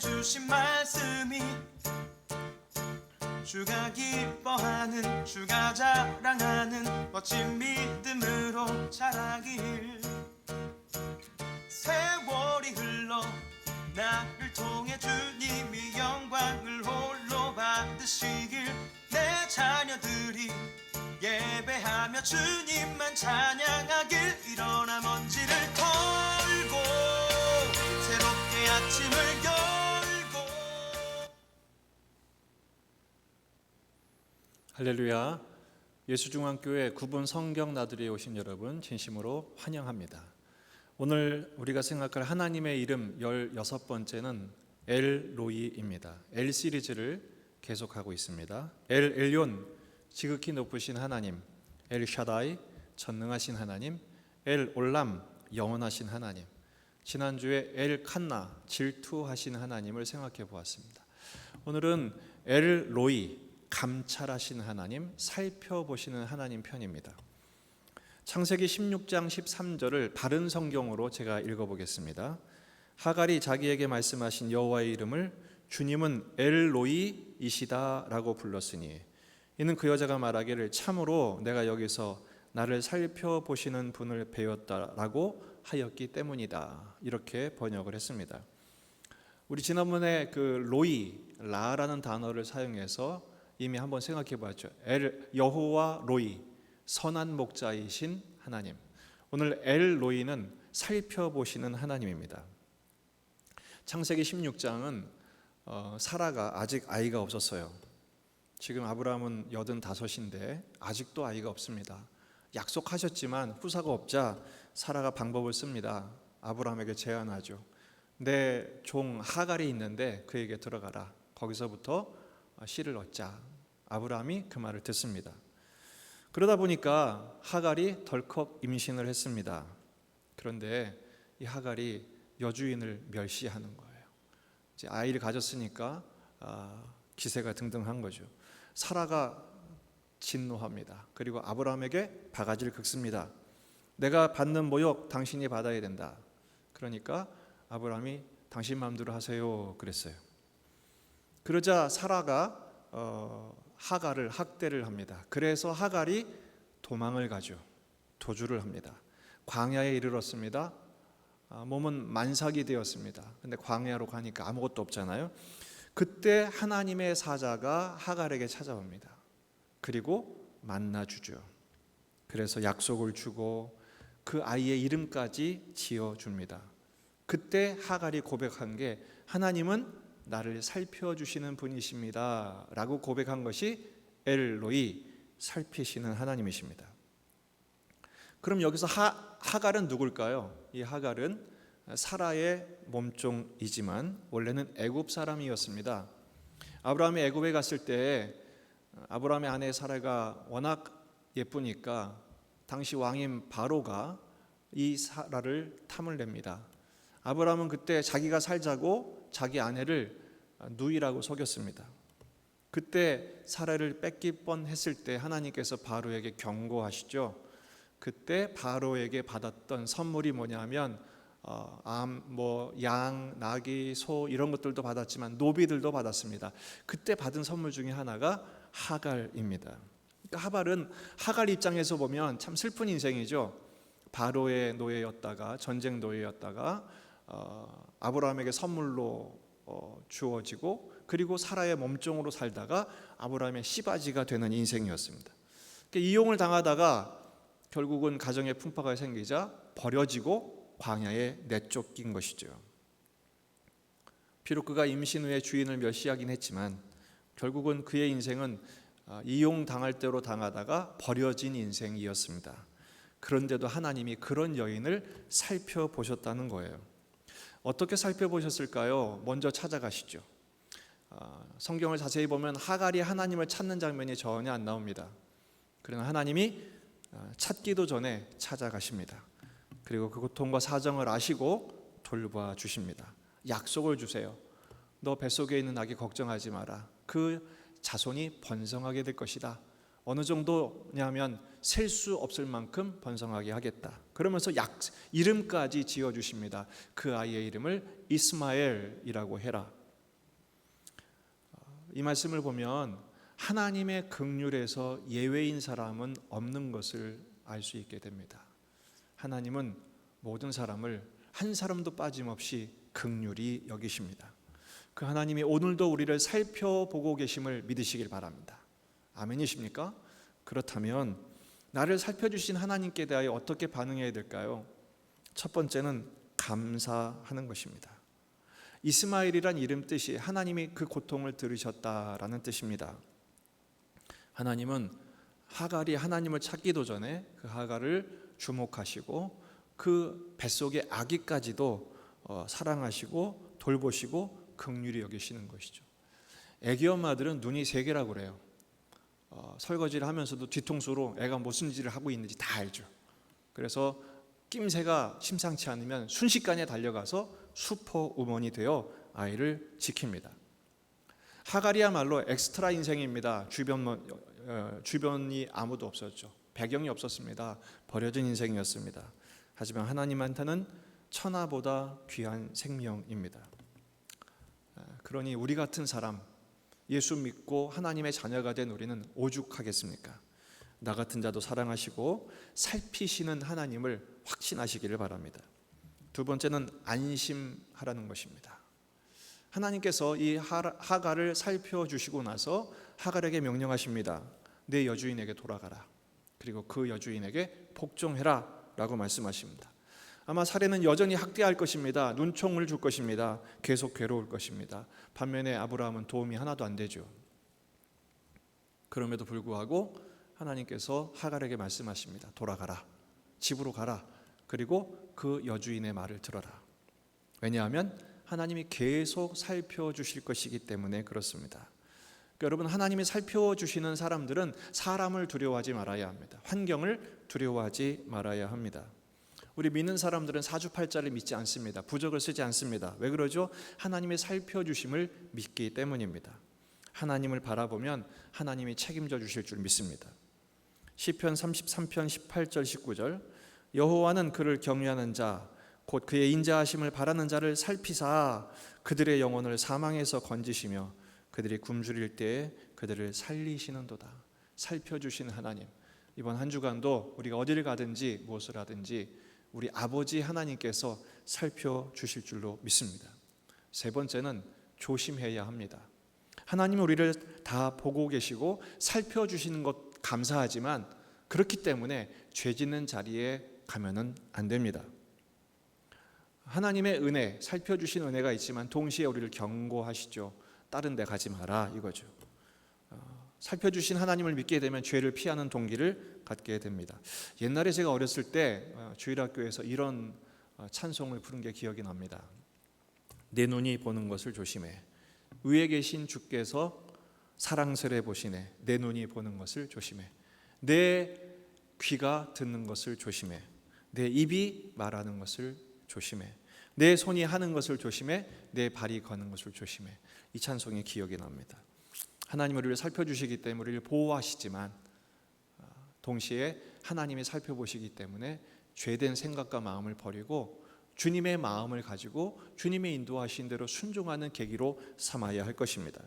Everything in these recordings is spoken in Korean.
전해주신 말씀이 주가 기뻐하는, 주가 자랑하는 멋진 믿음으로 자라길. 세월이 흘러 나를 통해 주님이 영광을 홀로 받으시길. 내 자녀들이 예배하며 주님만 찬양하길. 일어나 먼지를 털고 새롭게 아침을 열고. 할렐루야. 예수중앙교회 구분 성경 나들이에 오신 여러분 진심으로 환영합니다. 오늘 우리가 생각할 하나님의 이름 16번째는 엘로이입니다. 엘 시리즈를 계속하고 있습니다. 엘 엘yon, 지극히 높으신 하나님, 엘 샤다이, 전능하신 하나님, 엘 올람, 영원하신 하나님, 지난주에 엘 칸나, 질투하신 하나님을 생각해 보았습니다. 오늘은 엘 로이, 감찰하신 하나님, 살펴보시는 하나님 편입니다. 창세기 16장 13절을 바른 성경으로 제가 읽어보겠습니다. 하갈이 자기에게 말씀하신 여호와의 이름을 주님은 엘로이이시다 라고 불렀으니 이는 그 여자가 말하기를 참으로 내가 여기서 나를 살펴보시는 분을 배웠다라고 하였기 때문이다. 이렇게 번역을 했습니다. 우리 지난번에 그 로이, 라라는 단어를 사용해서 이미 한번 생각해 봤죠. 여호와 로이, 선한 목자이신 하나님. 오늘 엘 로이는 살펴보시는 하나님입니다. 창세기 16장은 사라가 아직 아이가 없었어요. 지금 아브라함은 85인데 아직도 아이가 없습니다. 약속하셨지만 후사가 없자 사라가 방법을 씁니다. 아브라함에게 제안하죠. 내 종 하갈이 있는데 그에게 들어가라. 거기서부터 씨를 얻자. 아브라함이 그 말을 듣습니다. 그러다 보니까 하갈이 덜컥 임신을 했습니다. 그런데 이 하갈이 여주인을 멸시하는 거예요. 이제 아이를 가졌으니까 기세가 등등한 거죠. 사라가 진노합니다. 그리고 아브라함에게 바가지를 긁습니다. 내가 받는 모욕 당신이 받아야 된다. 그러니까 아브라함이 당신 마음대로 하세요 그랬어요. 그러자 사라가 하갈을 학대를 합니다. 그래서 하갈이 도망을 가죠. 도주를 합니다. 광야에 이르렀습니다. 몸은 만삭이 되었습니다. 근데 광야로 가니까 아무것도 없잖아요. 그때 하나님의 사자가 하갈에게 찾아옵니다. 그리고 만나주죠. 그래서 약속을 주고 그 아이의 이름까지 지어줍니다. 그때 하갈이 고백한 게 하나님은 나를 살펴주시는 분이십니다 라고 고백한 것이 엘로이, 살피시는 하나님이십니다. 그럼 여기서 하갈은 누굴까요? 이 하갈은 사라의 몸종이지만 원래는 애굽 사람이었습니다. 아브라함이 애굽에 갔을 때 아브라함의 아내 사라가 워낙 예쁘니까 당시 왕인 바로가 이 사라를 탐을 냅니다. 아브라함은 그때 자기가 살자고 자기 아내를 누이라고 속였습니다. 그때 사라를 뺏길 뻔했을 때 하나님께서 바로에게 경고하시죠. 그때 바로에게 받았던 선물이 뭐냐면 양, 나귀, 소 이런 것들도 받았지만 노비들도 받았습니다. 그때 받은 선물 중에 하나가 하갈입니다. 그러니까 하갈 입장에서 보면 참 슬픈 인생이죠. 바로의 노예였다가 전쟁 노예였다가 아브라함에게 선물로 주어지고 그리고 사라의 몸종으로 살다가 아브라함의 씨바지가 되는 인생이었습니다. 이용을 당하다가 결국은 가정에 풍파가 생기자 버려지고 광야에 내쫓긴 것이죠. 비록 그가 임신 후에 주인을 멸시하긴 했지만 결국은 그의 인생은 이용당할 대로 당하다가 버려진 인생이었습니다. 그런데도 하나님이 그런 여인을 살펴보셨다는 거예요. 어떻게 살펴보셨을까요? 먼저 찾아가시죠. 성경을 자세히 보면 하갈이 하나님을 찾는 장면이 전혀 안 나옵니다. 그러나 하나님이 찾기도 전에 찾아가십니다. 그리고 그 고통과 사정을 아시고 돌봐 주십니다. 약속을 주세요. 너 뱃속에 있는 아기 걱정하지 마라. 그 자손이 번성하게 될 것이다. 어느 정도냐면 셀 수 없을 만큼 번성하게 하겠다. 그러면서 이름까지 지어주십니다. 그 아이의 이름을 이스마엘이라고 해라. 이 말씀을 보면 하나님의 긍휼에서 예외인 사람은 없는 것을 알 수 있게 됩니다. 하나님은 모든 사람을 한 사람도 빠짐없이 긍휼히 여기십니다. 그 하나님이 오늘도 우리를 살펴보고 계심을 믿으시길 바랍니다. 아멘이십니까? 그렇다면 나를 살펴주신 하나님께 대하여 어떻게 반응해야 될까요? 첫 번째는 감사하는 것입니다. 이스마엘이란 이름 뜻이 하나님이 그 고통을 들으셨다라는 뜻입니다. 하나님은 하갈이 하나님을 찾기도 전에 그 하갈을 주목하시고 그 뱃속의 아기까지도 사랑하시고 돌보시고 긍휼히 여기시는 것이죠. 애기 엄마들은 눈이 세 개라고 그래요. 설거지를 하면서도 뒤통수로 애가 무슨 짓을 하고 있는지 다 알죠. 그래서 낌새가 심상치 않으면 순식간에 달려가서 슈퍼우먼이 되어 아이를 지킵니다. 하갈이야말로 엑스트라 인생입니다. 주변이 아무도 없었죠. 배경이 없었습니다. 버려진 인생이었습니다. 하지만 하나님한테는 천하보다 귀한 생명입니다. 그러니 우리 같은 사람, 예수 믿고 하나님의 자녀가 된 우리는 오죽하겠습니까? 나 같은 자도 사랑하시고 살피시는 하나님을 확신하시기를 바랍니다. 두 번째는 안심하라는 것입니다. 하나님께서 이 하갈을 살펴주시고 나서 하갈에게 명령하십니다. 내 여주인에게 돌아가라. 그리고 그 여주인에게 복종해라 라고 말씀하십니다. 아마 사례는 여전히 학대할 것입니다. 눈총을 줄 것입니다. 계속 괴로울 것입니다. 반면에 아브라함은 도움이 하나도 안 되죠. 그럼에도 불구하고 하나님께서 하갈에게 말씀하십니다. 돌아가라. 집으로 가라. 그리고 그 여주인의 말을 들어라. 왜냐하면 하나님이 계속 살펴주실 것이기 때문에 그렇습니다. 그러니까 여러분, 하나님이 살펴주시는 사람들은 사람을 두려워하지 말아야 합니다. 환경을 두려워하지 말아야 합니다. 우리 믿는 사람들은 사주팔자를 믿지 않습니다. 부적을 쓰지 않습니다. 왜 그러죠? 하나님의 살펴주심을 믿기 때문입니다. 하나님을 바라보면 하나님이 책임져 주실 줄 믿습니다. 시편 33편 18절 19절 여호와는 그를 경외하는 자 곧 그의 인자하심을 바라는 자를 살피사 그들의 영혼을 사망에서 건지시며 그들이 굶주릴 때에 그들을 살리시는도다. 살펴주시는 하나님, 이번 한 주간도 우리가 어디를 가든지 무엇을 하든지 우리 아버지 하나님께서 살펴주실 줄로 믿습니다. 세 번째는 조심해야 합니다. 하나님은 우리를 다 보고 계시고 살펴주시는 것 감사하지만 그렇기 때문에 죄 짓는 자리에 가면은 안 됩니다. 하나님의 은혜, 살펴주신 은혜가 있지만 동시에 우리를 경고하시죠. 다른 데 가지 마라 이거죠. 살펴주신 하나님을 믿게 되면 죄를 피하는 동기를 갖게 됩니다. 옛날에 제가 어렸을 때 주일학교에서 이런 찬송을 부른 게 기억이 납니다. 내 눈이 보는 것을 조심해. 위에 계신 주께서 사랑스레 보시네. 내 눈이 보는 것을 조심해. 내 귀가 듣는 것을 조심해. 내 입이 말하는 것을 조심해. 내 손이 하는 것을 조심해. 내 발이 거는 것을 조심해. 이 찬송이 기억이 납니다. 하나님 우리를 살펴주시기 때문에 우리를 보호하시지만 동시에 하나님이 살펴보시기 때문에 죄된 생각과 마음을 버리고 주님의 마음을 가지고 주님의 인도하신 대로 순종하는 계기로 삼아야 할 것입니다.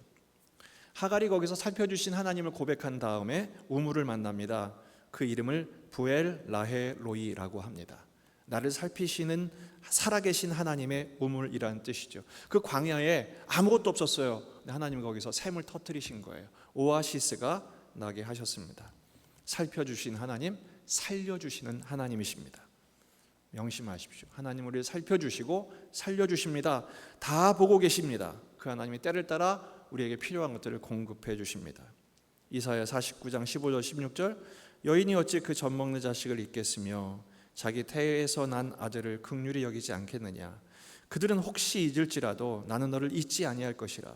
하갈이 거기서 살펴주신 하나님을 고백한 다음에 우물을 만납니다. 그 이름을 부엘 라헬 로이라고 합니다. 나를 살피시는 살아계신 하나님의 우물이라는 뜻이죠. 그 광야에 아무것도 없었어요. 하나님이 거기서 샘을 터뜨리신 거예요. 오아시스가 나게 하셨습니다. 살펴주신 하나님, 살려주시는 하나님이십니다. 명심하십시오. 하나님 우리를 살펴주시고 살려주십니다. 다 보고 계십니다. 그 하나님이 때를 따라 우리에게 필요한 것들을 공급해 주십니다. 이사야 49장 15절 16절 여인이 어찌 그 젖 먹는 자식을 잊겠으며 자기 태에서 난 아들을 긍휼히 여기지 않겠느냐. 그들은 혹시 잊을지라도 나는 너를 잊지 아니할 것이라.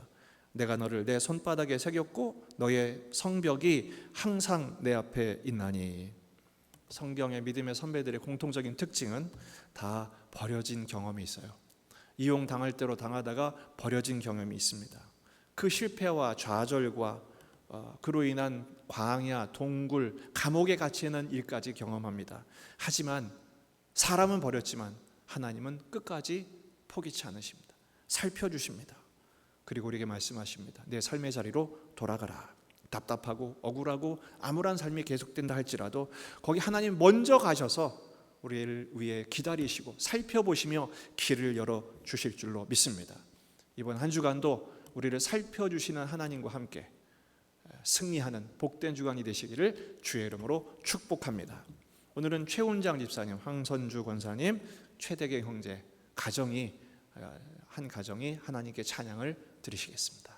내가 너를 내 손바닥에 새겼고 너의 성벽이 항상 내 앞에 있나니. 성경의 믿음의 선배들의 공통적인 특징은 다 버려진 경험이 있어요. 이용당할 대로 당하다가 버려진 경험이 있습니다. 그 실패와 좌절과 그로 인한 광야, 동굴, 감옥에 갇히는 일까지 경험합니다. 하지만 사람은 버렸지만 하나님은 끝까지 포기치 않으십니다. 살펴주십니다. 그리고 우리에게 말씀하십니다. 내 삶의 자리로 돌아가라. 답답하고 억울하고 암울한 삶이 계속된다 할지라도 거기 하나님 먼저 가셔서 우리를 위해 기다리시고 살펴보시며 길을 열어 주실 줄로 믿습니다. 이번 한 주간도 우리를 살펴주시는 하나님과 함께 승리하는 복된 주간이 되시기를 주의 이름으로 축복합니다. 오늘은 최훈장 집사님, 황선주 권사님, 최대경 형제 한 가정이 하나님께 찬양을 드리시겠습니다.